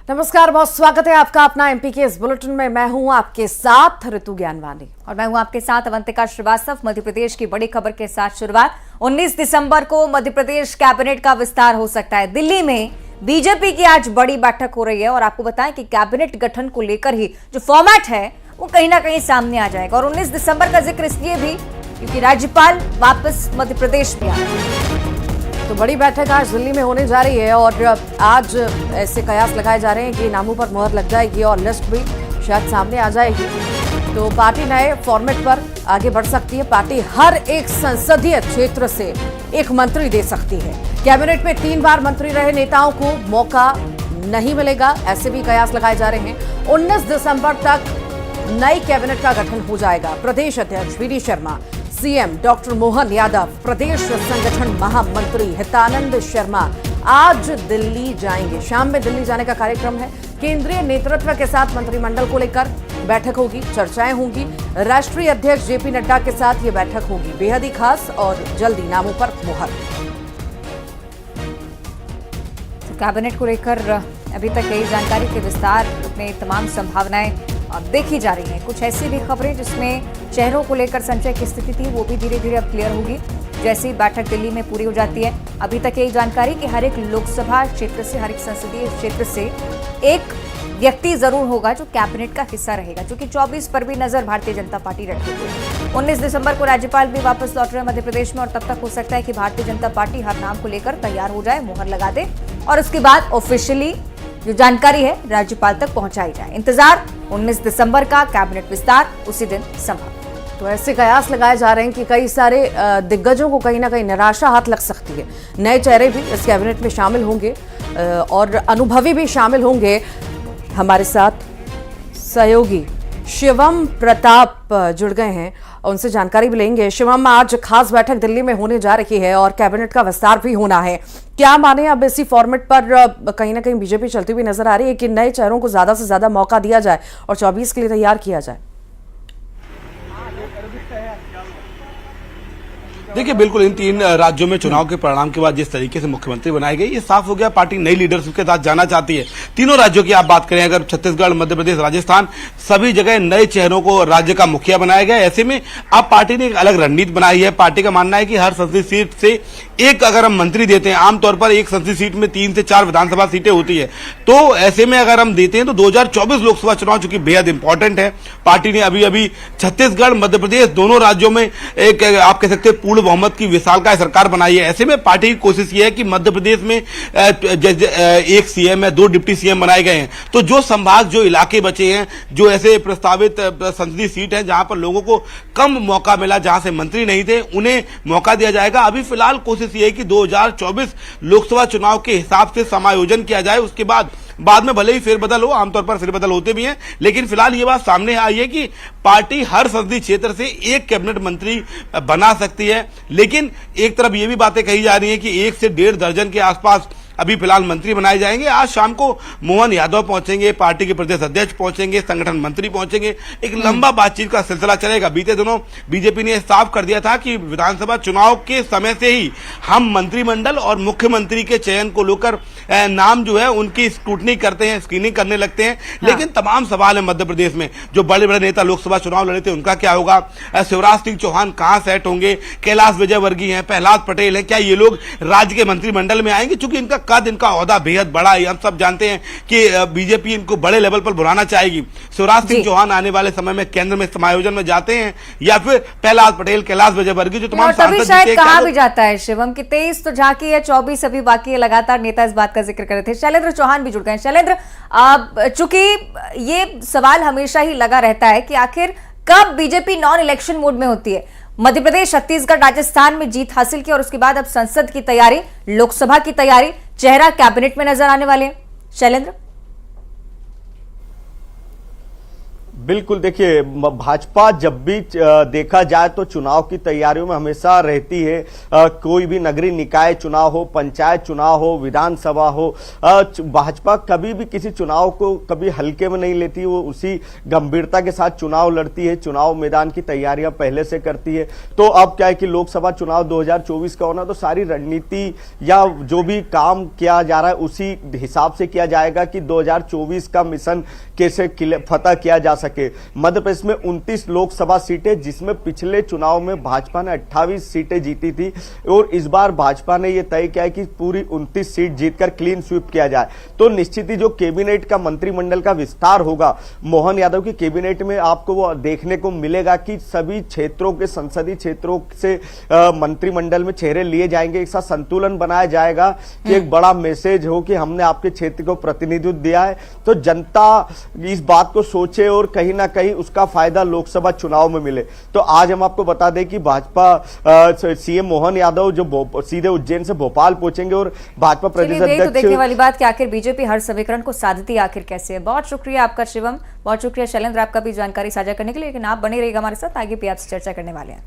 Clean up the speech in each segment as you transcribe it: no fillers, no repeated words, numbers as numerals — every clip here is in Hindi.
नमस्कार, बहुत स्वागत है आपका अपना एमपी के इस बुलेटिन में। मैं हूं आपके साथ ऋतु ज्ञानवानी और मैं हूं आपके साथ अवंतिका श्रीवास्तव। मध्य प्रदेश की बड़ी खबर के साथ शुरुआत। 19 दिसंबर को मध्य प्रदेश कैबिनेट का विस्तार हो सकता है। दिल्ली में बीजेपी की आज बड़ी बैठक हो रही है और आपको बताएं कि कैबिनेट गठन को लेकर ही जो फॉर्मेट है वो कहीं ना कहीं सामने आ जाएगा। और 19 दिसंबर का जिक्र इसलिए भी क्योंकि राज्यपाल वापस मध्य प्रदेश में आ रहे हैं। तो बड़ी बैठक आज दिल्ली में होने जा रही है और आज ऐसे कयास लगाए जा रहे हैं कि नामों पर मुहर लग जाएगी और लिस्ट भी शायद सामने आ जाएगी। तो पार्टी नए फॉर्मेट पर आगे बढ़ सकती है। पार्टी हर एक संसदीय क्षेत्र से एक मंत्री दे सकती है। कैबिनेट में 3 बार मंत्री रहे नेताओं को मौका नहीं मिलेगा, ऐसे भी कयास लगाए जा रहे हैं। 19 दिसंबर तक नई कैबिनेट का गठन हो जाएगा। प्रदेश अध्यक्ष V D Sharma, CM doctor Mohan Yadav, प्रदेश संगठन महामंत्री हितानंद शर्मा आज दिल्ली जाएंगे। शाम में दिल्ली जाने का कार्यक्रम है। केंद्रीय नेतृत्व के साथ मंत्रिमंडल को लेकर बैठक होगी, चर्चाएं होंगी। राष्ट्रीय अध्यक्ष जेपी नड्डा के साथ ये बैठक होगी। बेहद ही खास और जल्दी नामों पर मुहर। कैबिनेट को लेकर अभी तक यही जानकारी के विस्तार में तमाम संभावनाएं देखी जा रही हैं। कुछ ऐसी भी खबरें जिसमें चेहरों को लेकर संशय की स्थिति थी वो भी धीरे धीरे अब क्लियर होगी जैसे ही बैठक दिल्ली में पूरी हो जाती है। अभी तक यही जानकारी कि हर एक लोकसभा क्षेत्र से, हर एक संसदीय क्षेत्र से एक व्यक्ति जरूर होगा जो कैबिनेट का हिस्सा रहेगा, क्योंकि 24 पर भी नजर भारतीय जनता पार्टी रखेगी। 19 दिसंबर को राज्यपाल भी वापस लौट रहे हैं मध्य प्रदेश में और तब तक हो सकता है कि भारतीय जनता पार्टी हर नाम को लेकर तैयार हो जाए, मुहर लगा दे और उसके बाद ऑफिशियली जो जानकारी है राज्यपाल तक पहुंचाई जाए। इंतजार 19 दिसंबर का कैबिनेट विस्तार उसी दिन संभव। तो ऐसे कयास लगाए जा रहे हैं कि कई सारे दिग्गजों को कहीं ना कहीं निराशा हाथ लग सकती है। नए चेहरे भी इस कैबिनेट में शामिल होंगे और अनुभवी भी शामिल होंगे। हमारे साथ सहयोगी शिवम प्रताप जुड़ गए हैं, उनसे जानकारी भी लेंगे। शिवम, आज खास बैठक दिल्ली में होने जा रही है और कैबिनेट का विस्तार भी होना है। क्या माने अब इसी फॉर्मेट पर कहीं ना कहीं बीजेपी चलती हुई नजर आ रही है कि नए चेहरों को ज्यादा से ज्यादा मौका दिया जाए और 24 के लिए तैयार किया जाए? देखिए, बिल्कुल इन 3 राज्यों में चुनाव के परिणाम के बाद जिस तरीके से मुख्यमंत्री बनाई गई, ये साफ हो गया पार्टी नई लीडरशिप के साथ जाना चाहती है। तीनों राज्यों की आप बात करें, अगर छत्तीसगढ़, मध्य प्रदेश, राजस्थान, सभी जगह नए चेहरों को राज्य का मुखिया बनाया गया। ऐसे में अब पार्टी ने एक अलग रणनीति बनाई है। पार्टी का मानना है कि हर संसदीय सीट से एक अगर हम मंत्री देते हैं, आमतौर पर एक संसदीय सीट में 3 से 4 विधानसभा सीटें होती है, तो ऐसे में अगर हम देते हैं तो 2024 लोकसभा चुनाव चूंकि बेहद इंपॉर्टेंट है, पार्टी ने अभी छत्तीसगढ़, मध्य प्रदेश दोनों राज्यों में एक आप कह सकते हैं पूर्ण बहुमत की विशालकाय सरकार बनाई है। ऐसे में पार्टी की कोशिश ये है कि मध्य प्रदेश में एक सीएम है, 2 डिप्टी सीएम बनाए गए हैं, तो जो संभाग, जो इलाके बचे हैं, जो ऐसे प्रस्तावित संसदीय सीट है जहां पर लोगों को कम मौका मिला, जहां से मंत्री नहीं थे, उन्हें मौका दिया जाएगा। अभी फिलहाल कोशिश ये है कि 2024 लोकसभा चुनाव के हिसाब से समायोजन किया जाए। उसके बाद में भले ही फेरबदल हो, आमतौर पर फेरबदल होते भी हैं, लेकिन फिलहाल ये बात सामने आई है कि पार्टी हर संसदीय क्षेत्र से एक कैबिनेट मंत्री बना सकती है। लेकिन एक तरफ ये भी बातें कही जा रही हैं कि 1 से 1.5 दर्जन के आसपास अभी फिलहाल मंत्री बनाए जाएंगे। आज शाम को मोहन यादव पहुंचेंगे, पार्टी के प्रदेश अध्यक्ष पहुंचेंगे, संगठन मंत्री पहुंचेंगे, एक लंबा बातचीत का सिलसिला चलेगा। बीते दिनों बीजेपी ने साफ कर दिया था कि विधानसभा चुनाव के समय से ही हम मंत्रिमंडल और मुख्यमंत्री के चयन को लेकर नाम जो है उनकी स्क्रूटनी करते हैं, स्क्रीनिंग करने लगते हैं। लेकिन तमाम सवाल है मध्य प्रदेश में। जो बड़े बड़े नेता लोकसभा चुनाव लड़े थे उनका क्या होगा? शिवराज सिंह चौहान कहां सेट होंगे? कैलाश विजयवर्गीय हैं, प्रहलाद पटेल हैं, क्या ये लोग राज्य के मंत्रिमंडल में आएंगे? चूंकि इनका कद, इनका ओहदा बेहद बड़ा है। हम सब जानते हैं कि बीजेपी इनको बड़े लेवल पर बुलाना चाहेगी। शिवराज सिंह चौहान आने वाले समय में केंद्र में समायोजन में जाते हैं या फिर प्रहलाद पटेल, कैलाश विजयवर्गीय, जो तमाम सांसद कहा भी जाता है शिवम की 23 तो झांकी है, 24 अभी बाकी है। लगातार नेता इस बात का जिक्र कर रहे थे। शैलेंद्र चौहान भी जुड़ गए। शैलेंद्र, चूंकि ये सवाल हमेशा ही लगा रहता है कि आखिर कब बीजेपी नॉन इलेक्शन मोड में होती है। मध्य प्रदेश, छत्तीसगढ़, राजस्थान में जीत हासिल की और उसके बाद अब संसद की तैयारी, लोकसभा की तैयारी, चेहरा कैबिनेट में नजर आने वाले हैं। शैलेंद्र, बिल्कुल, देखिए भाजपा जब भी देखा जाए तो चुनाव की तैयारियों में हमेशा रहती है। कोई भी नगरीय निकाय चुनाव हो, पंचायत चुनाव हो, विधानसभा हो, भाजपा कभी भी किसी चुनाव को कभी हल्के में नहीं लेती। वो उसी गंभीरता के साथ चुनाव लड़ती है, चुनाव मैदान की तैयारियां पहले से करती है। तो अब क्या है कि लोकसभा चुनाव 2024 का होना, तो सारी रणनीति या जो भी काम किया जा रहा है उसी हिसाब से किया जाएगा कि 2024 का मिशन कैसे फतह किया जा सके। मध्य प्रदेश में 29 लोकसभा सीटें, जिसमें पिछले चुनाव में भाजपा ने 28 सीटें जीती थी, और इस बार भाजपा ने यह तय किया है कि पूरी 29 सीट जीतकर क्लीन स्वीप किया जाए। तो निश्चित ही जो कैबिनेट का मंत्रिमंडल का विस्तार होगा, मोहन यादव की कैबिनेट में आपको वो देखने को मिलेगा कि सभी क्षेत्रों के संसदीय क्षेत्रों से मंत्रिमंडल में चेहरे लिए जाएंगे, एक साथ संतुलन बनाया जाएगा कि एक बड़ा मैसेज हो कि हमने आपके क्षेत्र को प्रतिनिधित्व दिया है, तो जनता इस बात को सोचे और कहीं ना कहीं उसका फायदा लोकसभा चुनाव में मिले। तो आज हम आपको बता दें कि भाजपा सीएम मोहन यादव जो सीधे उज्जैन से भोपाल पहुंचेंगे और भाजपा प्रदेश अध्यक्ष। तो देखने वाली बात कि आखिर बीजेपी हर समीकरण को साधती आखिर कैसे है। बहुत शुक्रिया आपका शिवम, बहुत शुक्रिया शैलेंद्र आपका भी जानकारी साझा करने के लिए। लेकिन आप बने रहिएगा हमारे साथ, आगे भी आपसे चर्चा करने वाले हैं।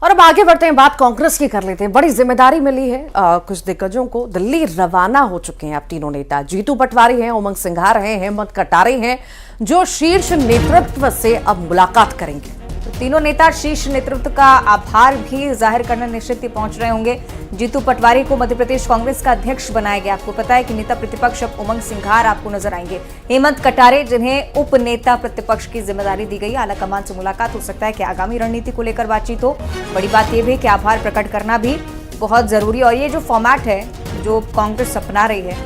और अब आगे बढ़ते हैं, बात कांग्रेस की कर लेते हैं। बड़ी जिम्मेदारी मिली है कुछ दिग्गजों को। दिल्ली रवाना हो चुके हैं अब तीनों नेता। जीतू पटवारी हैं, उमंग सिंघार हैं, हेमंत कटारे हैं, जो शीर्ष नेतृत्व से अब मुलाकात करेंगे। तो तीनों नेता शीर्ष नेतृत्व का आभार भी जाहिर करने निश्चित ही पहुंच रहे होंगे। जीतू पटवारी को मध्य प्रदेश कांग्रेस का अध्यक्ष बनाया गया। आपको पता है कि नेता प्रतिपक्ष अब उमंग सिंघार आपको नजर आएंगे। हेमंत कटारे, जिन्हें उप नेता प्रतिपक्ष की जिम्मेदारी दी गई, आला कमान से मुलाकात हो सकता है कि आगामी रणनीति को लेकर बातचीत हो। बड़ी बात यह भी कि आभार प्रकट करना भी बहुत जरूरी। और ये जो फॉर्मेट है जो कांग्रेस अपना रही है,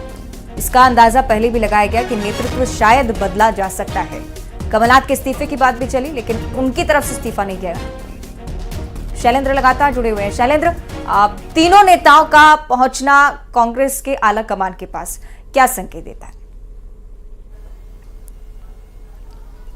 इसका अंदाजा पहले भी लगाया गया कि नेतृत्व शायद बदला जा सकता है। कमलनाथ के इस्तीफे की बात भी चली, लेकिन उनकी तरफ से इस्तीफा नहीं गया। शैलेंद्र लगातार जुड़े हुए हैं। शैलेंद्र, तीनों नेताओं का पहुंचना कांग्रेस के आला कमान के पास क्या संकेत देता है?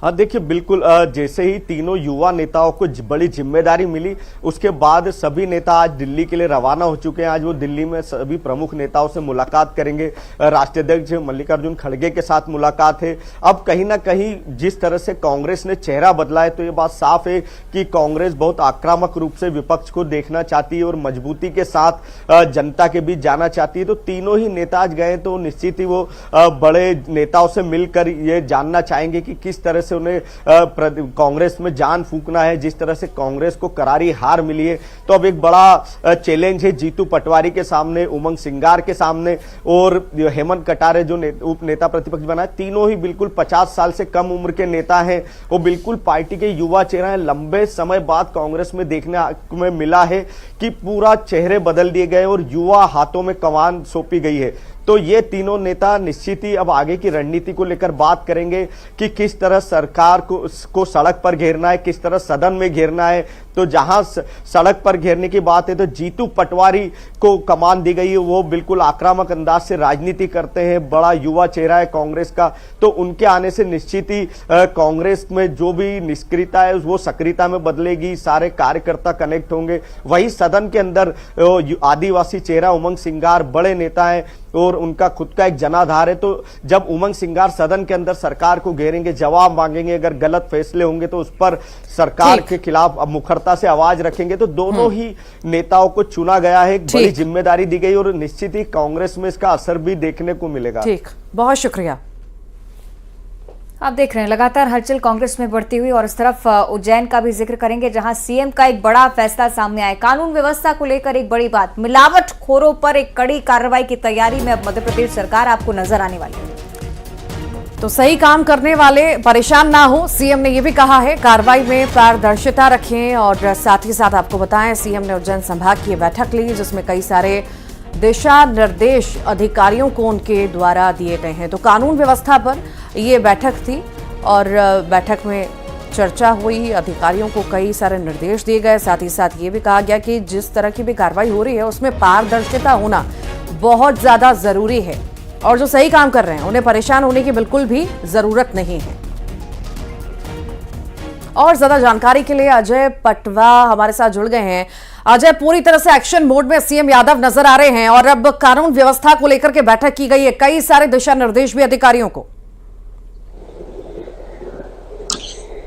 हाँ देखिए, बिल्कुल जैसे ही तीनों युवा नेताओं को बड़ी जिम्मेदारी मिली, उसके बाद सभी नेता आज दिल्ली के लिए रवाना हो चुके हैं। आज वो दिल्ली में सभी प्रमुख नेताओं से मुलाकात करेंगे। राष्ट्रीय अध्यक्ष मल्लिकार्जुन खड़गे के साथ मुलाकात है। अब कहीं ना कहीं जिस तरह से कांग्रेस ने चेहरा बदला है, तो ये बात साफ है कि कांग्रेस बहुत आक्रामक रूप से विपक्ष को देखना चाहती है और मजबूती के साथ जनता के बीच जाना चाहती है। तो तीनों ही नेता आज गए तो निश्चित ही वो बड़े नेताओं से मिलकर ये जानना चाहेंगे कि किस तरह से उन्हें कांग्रेस में जान फूंकना है। जिस तरह से कांग्रेस को करारी हार मिली है, तो अब एक बड़ा चैलेंज है जीतू पटवारी के सामने, उमंग सिंघार के सामने और हेमंत कटारे जो उप नेता प्रतिपक्ष बना है। तीनों ही बिल्कुल 50 साल से कम उम्र के नेता हैं। वो बिल्कुल पार्टी के युवा चेहरा है। लंबे समय बाद कांग्रेस में देखने में मिला है कि पूरा चेहरे बदल दिए गए और युवा हाथों में कमान सौंपी गई है। तो ये तीनों नेता निश्चित ही अब आगे की रणनीति को लेकर बात करेंगे कि किस तरह सरकार को सड़क पर घेरना है, किस तरह सदन में घेरना है। तो जहां सड़क पर घेरने की बात है, तो जीतू पटवारी को कमान दी गई है। वो बिल्कुल आक्रामक अंदाज से राजनीति करते हैं, बड़ा युवा चेहरा है कांग्रेस का। तो उनके आने से निश्चित ही कांग्रेस में जो भी निष्क्रियता है वो सक्रियता में बदलेगी, सारे कार्यकर्ता कनेक्ट होंगे। वही सदन के अंदर आदिवासी चेहरा उमंग सिंघार बड़े नेता है और उनका खुद का एक जनाधार है। तो जब उमंग सिंघार सदन के अंदर सरकार को घेरेंगे, जवाब मांगेंगे, अगर गलत फैसले होंगे तो उस पर सरकार के खिलाफ मुखरता से आवाज रखेंगे। तो दोनों ही नेताओं को चुना गया है, बड़ी जिम्मेदारी दी गई और निश्चित ही कांग्रेस में इसका असर भी देखने को मिलेगा। ठीक, बहुत शुक्रिया। आप देख रहे हैं लगातार हलचल कांग्रेस में बढ़ती हुई, और इस तरफ उज्जैन का भी जिक्र करेंगे जहां सीएम का एक बड़ा फैसला सामने आया। कानून व्यवस्था को लेकर एक बड़ी बात, मिलावटखोरों पर एक कड़ी कार्रवाई की तैयारी में अब मध्य प्रदेश सरकार आपको नजर आने वाली है। तो सही काम करने वाले परेशान ना हो, सीएम ने यह भी कहा है। कार्रवाई में पारदर्शिता रखें और साथ ही साथ आपको बताएं, सीएम ने उज्जैन संभाग की बैठक ली जिसमें कई सारे दिशा निर्देश अधिकारियों को उनके द्वारा दिए गए हैं। तो कानून व्यवस्था पर ये बैठक थी और बैठक में चर्चा हुई, अधिकारियों को कई सारे निर्देश दिए गए। साथ ही साथ ये भी कहा गया कि जिस तरह की भी कार्रवाई हो रही है उसमें पारदर्शिता होना बहुत ज्यादा जरूरी है और जो सही काम कर रहे हैं उन्हें परेशान होने की बिल्कुल भी जरूरत नहीं है। और ज्यादा जानकारी के लिए अजय पटवा हमारे साथ जुड़ गए हैं। अजय, पूरी तरह से एक्शन मोड में सीएम यादव नजर आ रहे हैं और अब कानून व्यवस्था को लेकर के बैठक की गई है, कई सारे दिशा निर्देश भी अधिकारियों को।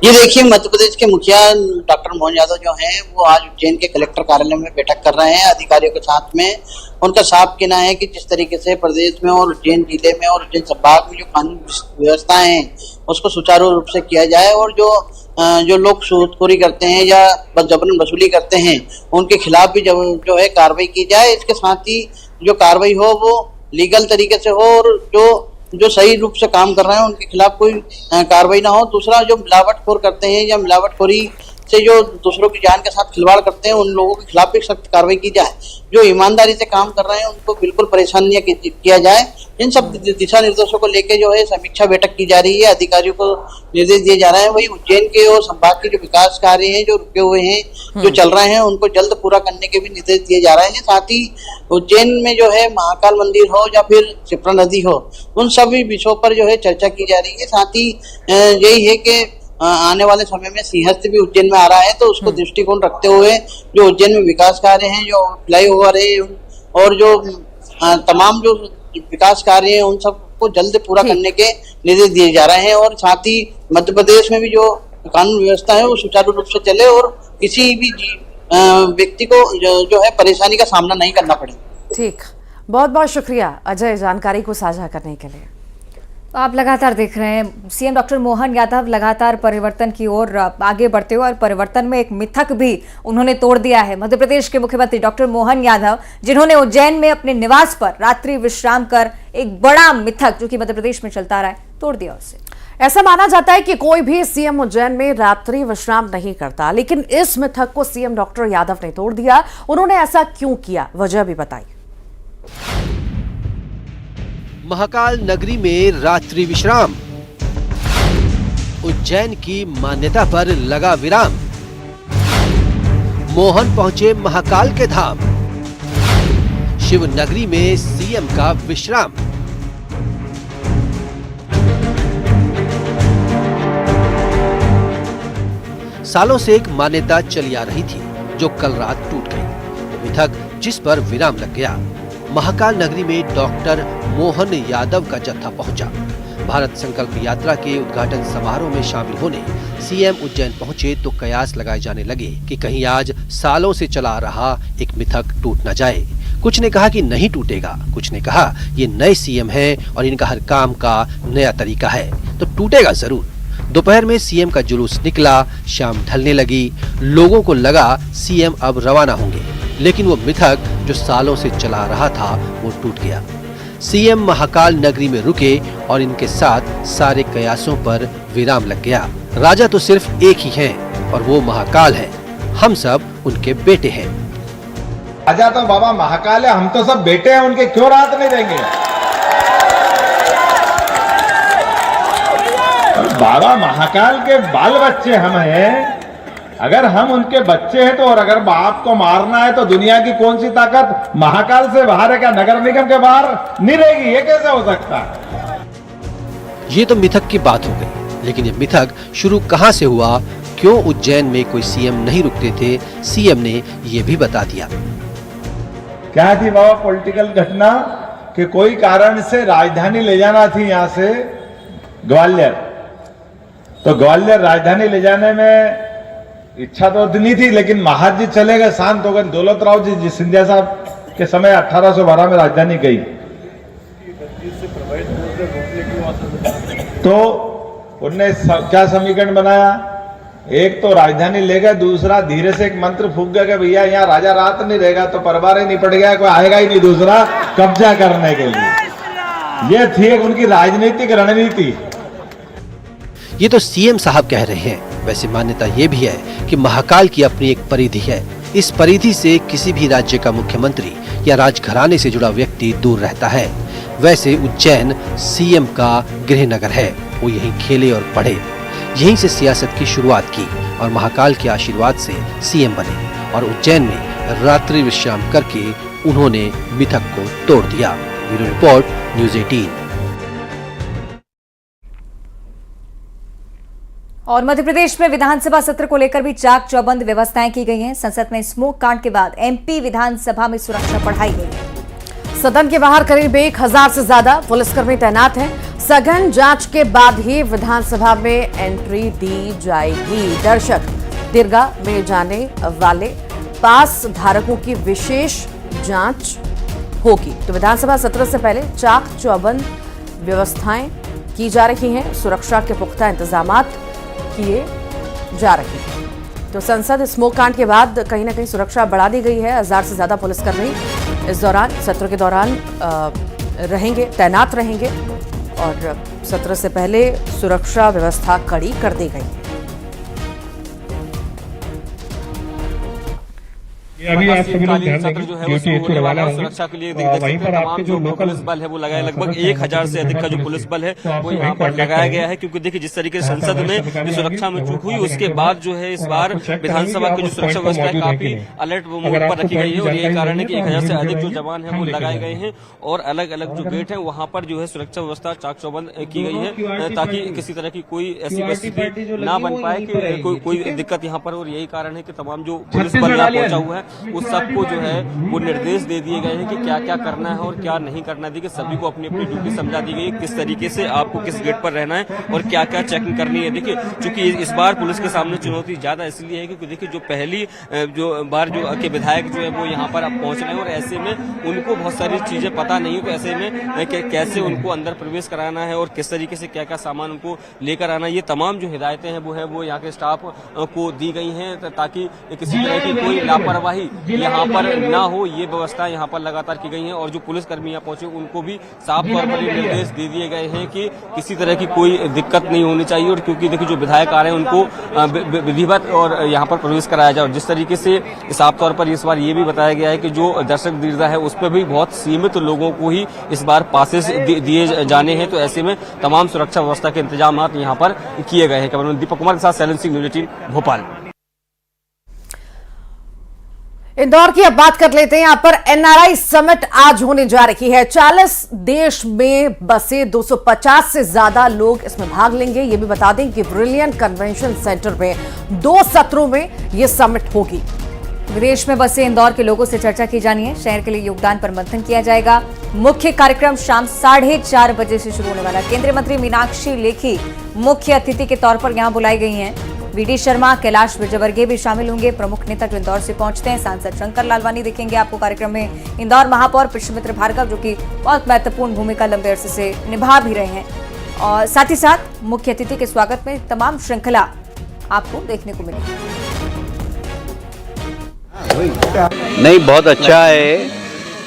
ये देखिए, मध्य प्रदेश के मुखिया डॉक्टर मोहन यादव जो हैं वो आज उज्जैन के कलेक्टर कार्यालय में बैठक कर रहे हैं अधिकारियों के साथ में। उनका साफ कहना है कि जिस तरीके से प्रदेश में और उज्जैन जिले में और उज्जैन संभाग में जो कानून व्यवस्थाएं हैं उसको सुचारू रूप से किया जाए और जो लोग सूदखोरी करते हैं या जबरन वसूली करते हैं उनके खिलाफ भी जो है कार्रवाई की जाए। इसके साथ ही जो कार्रवाई हो वो लीगल तरीके से हो और जो सही रूप से काम कर रहे हैं उनके खिलाफ कोई कार्रवाई ना हो। दूसरा, जो मिलावटखोर करते हैं या मिलावटखोरी से जो दूसरों की जान के साथ खिलवाड़ करते हैं उन लोगों के खिलाफ भी सख्त कार्रवाई की जाए। जो ईमानदारी से काम कर रहे हैं उनको बिल्कुल परेशान नहीं किया जाए। इन सब दिशा निर्देशों को लेकर जो है समीक्षा बैठक की जा रही है, अधिकारियों को निर्देश दिए जा रहे हैं। वही उज्जैन के और संभाग के जो विकास कार्य हैं जो रुके हुए हैं जो चल रहे हैं उनको जल्द पूरा करने के भी निर्देश दिए जा रहे हैं। साथ ही उज्जैन में जो है महाकाल मंदिर हो या फिर क्षिप्रा नदी हो, उन सभी विषयों पर जो है चर्चा की जा रही है। साथ ही यही है कि आने वाले समय में सिंहस्थ भी उज्जैन में आ रहा है, तो उसको दृष्टिकोण रखते हुए जो उज्जैन में विकास कार्य हैं, जो फ्लाईओवर है और जो तमाम जो विकास कार्य हैं उन सबको जल्द पूरा करने के निर्देश दिए जा रहे हैं। और साथ ही मध्य प्रदेश में भी जो कानून व्यवस्था है वो सुचारू रूप से चले और किसी भी व्यक्ति को जो है परेशानी का सामना नहीं करना पड़े। ठीक, बहुत बहुत शुक्रिया अजय जानकारी को साझा करने के लिए। आप लगातार देख रहे हैं सीएम डॉक्टर मोहन यादव लगातार परिवर्तन की ओर आगे बढ़ते हुए और परिवर्तन में एक मिथक भी उन्होंने तोड़ दिया है। मध्य प्रदेश के मुख्यमंत्री डॉक्टर मोहन यादव जिन्होंने उज्जैन में अपने निवास पर रात्रि विश्राम कर एक बड़ा मिथक जो कि मध्य प्रदेश में चलता रहा है तोड़ दिया उसे। ऐसा माना जाता है कि कोई भी सीएम उज्जैन में रात्रि विश्राम नहीं करता, लेकिन इस मिथक को सीएम डॉक्टर यादव ने तोड़ दिया। उन्होंने ऐसा क्यों किया, वजह भी बताई। महाकाल नगरी में रात्रि विश्राम, उज्जैन की मान्यता पर लगा विराम। मोहन पहुंचे महाकाल के धाम, शिव नगरी में सीएम का विश्राम। सालों से एक मान्यता चली आ रही थी जो कल रात टूट गई। मिथक जिस पर विराम लग गया। महाकाल नगरी में डॉक्टर मोहन यादव का जत्था पहुंचा। भारत संकल्प यात्रा के उद्घाटन समारोह में शामिल होने सीएम उज्जैन पहुंचे तो कयास लगाए जाने लगे कि कहीं आज सालों से चला आ रहा एक मिथक टूट न जाए। कुछ ने कहा कि नहीं टूटेगा, कुछ ने कहा ये नए सीएम हैं और इनका हर काम का नया तरीका है तो टूटेगा जरूर। दोपहर में सीएम का जुलूस निकला, शाम ढलने लगी, लोगों को लगा सीएम अब रवाना होंगे, लेकिन वो मिथक जो सालों से चला रहा था वो टूट गया। सीएम महाकाल नगरी में रुके और इनके साथ सारे कयासों पर विराम लग गया। राजा तो सिर्फ एक ही हैं और वो महाकाल है, हम सब उनके बेटे हैं। राजा तो बाबा महाकाल है, हम तो सब बेटे हैं उनके, क्यों राहत नहीं देंगे? बाबा महाकाल के बाल बच्चे हम हैं। अगर हम उनके बच्चे हैं तो, और अगर बाप को मारना है तो दुनिया की कौन सी ताकत महाकाल से बाहर है? क्या नगर निगम के बाहर नहीं रहेगी? ये कैसे हो सकता है? ये तो मिथक की बात हो गई, लेकिन ये मिथक शुरू कहां से हुआ? क्यों उज्जैन में कोई सीएम नहीं रुकते थे? सीएम ने ये भी बता दिया। क्या थी बाबा पॉलिटिकल घटना कि कोई कारण से राजधानी ले जाना थी यहाँ से ग्वालियर, तो ग्वालियर राजधानी ले जाने में इच्छा तो नहीं थी, लेकिन महाराज जी चले गए, शांत हो गए। दौलत राव जी सिंधिया साहब के समय 1812 में राजधानी गई, तो उनने क्या समीकरण बनाया? एक तो राजधानी ले गए, दूसरा धीरे से एक मंत्र फूंक गया कि भैया यहाँ राजा रात नहीं रहेगा तो परिवार ही निपट गया, कोई आएगा ही नहीं दूसरा कब्जा करने के लिए। ये थी उनकी राजनीतिक रणनीति। ये तो सीएम साहब कह रहे हैं। वैसे मान्यता ये भी है कि महाकाल की अपनी एक परिधि है। इस परिधि से किसी भी राज्य का मुख्यमंत्री या राजघराने से जुड़ा व्यक्ति दूर रहता है। वैसे उज्जैन सीएम का गृह नगर है, वो यहीं खेले और पढ़े, यहीं से सियासत की शुरुआत की और महाकाल के आशीर्वाद से सीएम बने और उज्जैन में रात्रि विश्राम करके उन्होंने मिथक को तोड़ दिया। Bureau report, news 18। और मध्य प्रदेश में विधानसभा सत्र को लेकर भी चाक चौबंद व्यवस्थाएं की गई हैं। संसद में स्मोक कांड के बाद एमपी विधानसभा में सुरक्षा बढ़ाई गई है। सदन के बाहर करीब 1000 से ज्यादा पुलिसकर्मी तैनात हैं। सघन जांच के बाद ही विधानसभा में एंट्री दी जाएगी। दर्शक दीर्घा में जाने वाले पास धारकों की विशेष जांच होगी। तो विधानसभा सत्र से पहले चाक चौबंद व्यवस्थाएं की जा रही हैं, सुरक्षा के पुख्ता इंतजामात किए जा रहे हैं। तो संसद स्मोक कांड के बाद कहीं ना कहीं सुरक्षा बढ़ा दी गई है। 1000 से ज्यादा पुलिसकर्मी इस दौरान सत्र के दौरान रहेंगे, तैनात रहेंगे और सत्र से पहले सुरक्षा व्यवस्था कड़ी कर दी गई है। अभी आप सभी लोग ध्यान देंगे ड्यूटी एचओ रवाना होंगे। वहीं पर आपके जो लोकल पुलिस बल है वो लगाया, लगभग 1000 से अधिक का जो पुलिस बल है वो यहाँ पर लगाया गया है, क्योंकि देखिए जिस तरीके से संसद में जो सुरक्षा में चूक हुई उसके बाद जो है इस बार विधानसभा की जो सुरक्षा व्यवस्था है काफी अलर्ट मोड पर रखी गई है और यही कारण है कि 1000 से अधिक जो जवान है वो लगाए गए हैं और अलग अलग जो गेट है वहाँ पर जो है सुरक्षा व्यवस्था चाक चौबंद की गई है ताकि किसी तरह की कोई ऐसी परिस्थिति ना बन पाए कि कोई दिक्कत यहाँ पर। और यही कारण है कि तमाम जो पुलिस बल यहाँ पहुंचा हुआ है उस सबको जो है वो निर्देश दे दिए गए हैं कि क्या क्या करना है और क्या नहीं करना है। देखिए सभी को अपनी अपनी ड्यूटी समझा दी गई है, किस तरीके से आपको किस गेट पर रहना है और क्या क्या चेकिंग करनी है। देखिए चूंकि इस बार पुलिस के सामने चुनौती ज्यादा इसलिए है क्योंकि देखिए जो पहली जो बार जो के विधायक जो है वो यहाँ पर अब पहुंच रहे हैं और ऐसे में उनको बहुत सारी चीजें पता नहीं है, तो ऐसे में कैसे उनको अंदर प्रवेश कराना है और किस तरीके से क्या क्या सामान उनको लेकर आना है, ये तमाम जो हिदायतें हैं वो यहाँ के स्टाफ को दी गई हैं ताकि किसी तरह की कोई लापरवाही यहाँ पर ना हो। ये व्यवस्था यहाँ पर लगातार की गई है और जो पुलिसकर्मी यहाँ पहुंचे उनको भी साफ तौर पर ये निर्देश दे दिए गए हैं कि किसी तरह की कोई दिक्कत नहीं होनी चाहिए और क्योंकि देखिए जो विधायक आ रहे हैं उनको विधिवत और यहाँ पर प्रवेश कराया जाए। और जिस तरीके से साफ तौर पर इस बार ये भी बताया गया है कि जो दर्शक दीर्घा है उस पर भी बहुत सीमित लोगों को ही इस बार पासेस दिए जाने हैं, तो ऐसे में तमाम सुरक्षा व्यवस्था के इंतजाम यहाँ पर किए गए हैं। कैमरामैन दीपक कुमार के साथ शैलेंद्र सिंह, न्यूज़ 18 भोपाल। इंदौर की अब बात कर लेते हैं। यहां पर एनआरआई समिट आज होने जा रही है। 40 देश में बसे 250 से ज्यादा लोग इसमें भाग लेंगे। ये भी बता दें कि ब्रिलियंट कन्वेंशन सेंटर में 2 सत्रों में यह समिट होगी। विदेश में बसे इंदौर के लोगों से चर्चा की जानी है, शहर के लिए योगदान पर मंथन किया जाएगा। मुख्य कार्यक्रम शाम 4:30 बजे से शुरू होने वाला। केंद्रीय मंत्री मीनाक्षी लेखी मुख्य अतिथि के तौर पर यहां बुलाई गई हैं। वीडी शर्मा, कैलाश विजयवर्गीय भी शामिल होंगे। प्रमुख नेता जो इंदौर से पहुंचते हैं, सांसद शंकर लालवानी दिखेंगे आपको कार्यक्रम में। इंदौर महापौर पुष्पमित्र भार्गव जो कि बहुत महत्वपूर्ण भूमिका लंबे अरसे से निभा भी रहे हैं और साथ ही साथ मुख्य अतिथि के स्वागत में तमाम श्रृंखला आपको देखने को मिलेगी। नहीं, बहुत अच्छा है।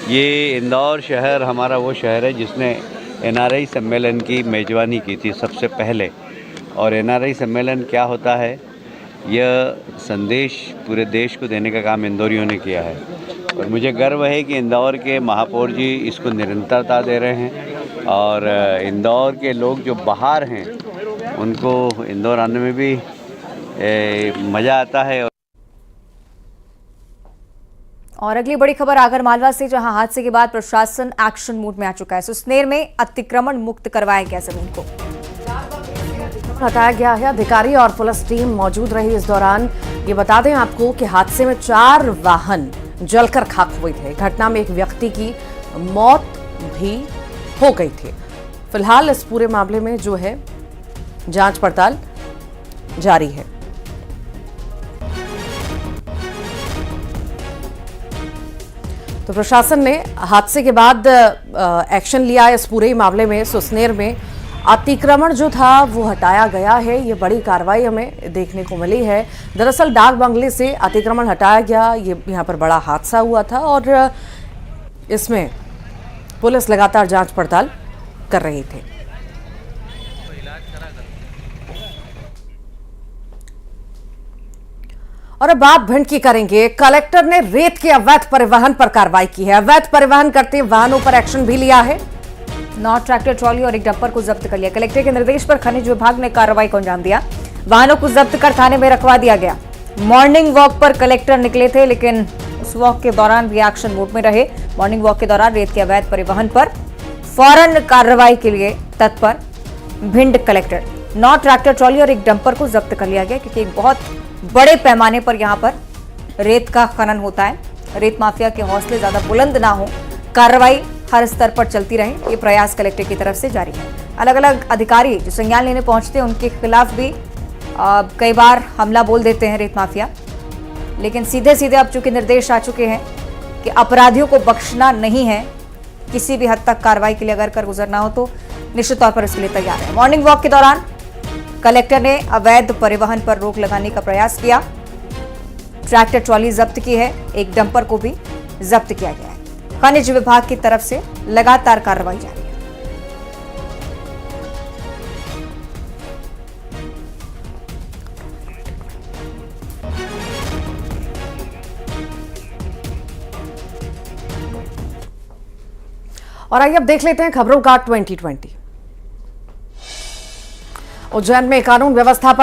ये इंदौर शहर हमारा वो शहर है जिसने एनआरआई सम्मेलन की मेजबानी की थी सबसे पहले। और एनआरआई सम्मेलन क्या होता है, यह संदेश पूरे देश को देने का काम इंदौरियों ने किया है और मुझे गर्व है कि इंदौर के महापौर जी इसको निरंतरता दे रहे हैं और इंदौर के लोग जो बाहर हैं उनको इंदौर आने में भी मज़ा आता है। और अगली बड़ी खबर आगरमालवा से, जहां हादसे के बाद प्रशासन एक्शन मोड में आ चुका है। सुसनेर में अतिक्रमण मुक्त करवाया गया जमीन को, हटाया गया है। अधिकारी और पुलिस टीम मौजूद रही इस दौरान। ये बता दें आपको कि हादसे में 4 वाहन जलकर खाक हुए थे। घटना में एक व्यक्ति की मौत भी हो गई थी। फिलहाल इस पूरे मामले में जो है जांच पड़ताल जारी है। तो प्रशासन ने हादसे के बाद एक्शन लिया इस पूरे मामले में। सुसनेर में अतिक्रमण जो था वो हटाया गया है। ये बड़ी कार्रवाई हमें देखने को मिली है। दरअसल डाक बंगले से अतिक्रमण हटाया गया, ये यहाँ पर बड़ा हादसा हुआ था और इसमें पुलिस लगातार जांच पड़ताल कर रही थी। और अब बात भिंड की करेंगे। कलेक्टर ने रेत के अवैध परिवहन पर कार्रवाई की है। अवैध परिवहन करते वाहनों पर एक्शन भी लिया है। 9 ट्रैक्टर ट्रॉली और एक डंपर को जब्त कर लिया। कलेक्टर के निर्देश पर खनिज विभाग ने कार्रवाई को अंजाम दिया। वाहनों को जब्त कर थाने में रखवा दिया गया। मॉर्निंग वॉक पर कलेक्टर निकले थे, लेकिन उस वॉक के दौरान भी एक्शन मोड में रहे। मॉर्निंग वॉक के दौरान रेत के अवैध परिवहन पर फौरन कार्रवाई के लिए तत्पर भिंड कलेक्टर। 9 ट्रैक्टर ट्रॉली और एक डंपर को जब्त कर लिया गया, क्योंकि एक बहुत बड़े पैमाने पर यहाँ पर रेत का खनन होता है। रेत माफिया के हौसले ज्यादा बुलंद ना हो, कार्रवाई हर स्तर पर चलती रहे, ये प्रयास कलेक्टर की तरफ से जारी है। अलग अलग अधिकारी जो संज्ञान लेने पहुंचते हैं उनके खिलाफ भी कई बार हमला बोल देते हैं रेत माफिया। लेकिन सीधे सीधे अब चूंकि निर्देश आ चुके हैं कि अपराधियों को बख्शना नहीं है, किसी भी हद तक कार्रवाई के लिए अगर कर गुजरना हो तो निश्चित तौर पर इसके लिए तैयार है। मॉर्निंग वॉक के दौरान कलेक्टर ने अवैध परिवहन पर रोक लगाने का प्रयास किया। ट्रैक्टर ट्रॉली जब्त की है, एक डंपर को भी जब्त किया गया है। खनिज विभाग की तरफ से लगातार कार्रवाई जारी है। और आइए अब देख लेते हैं खबरों का 2020। उज्जैन में कानून व्यवस्था पर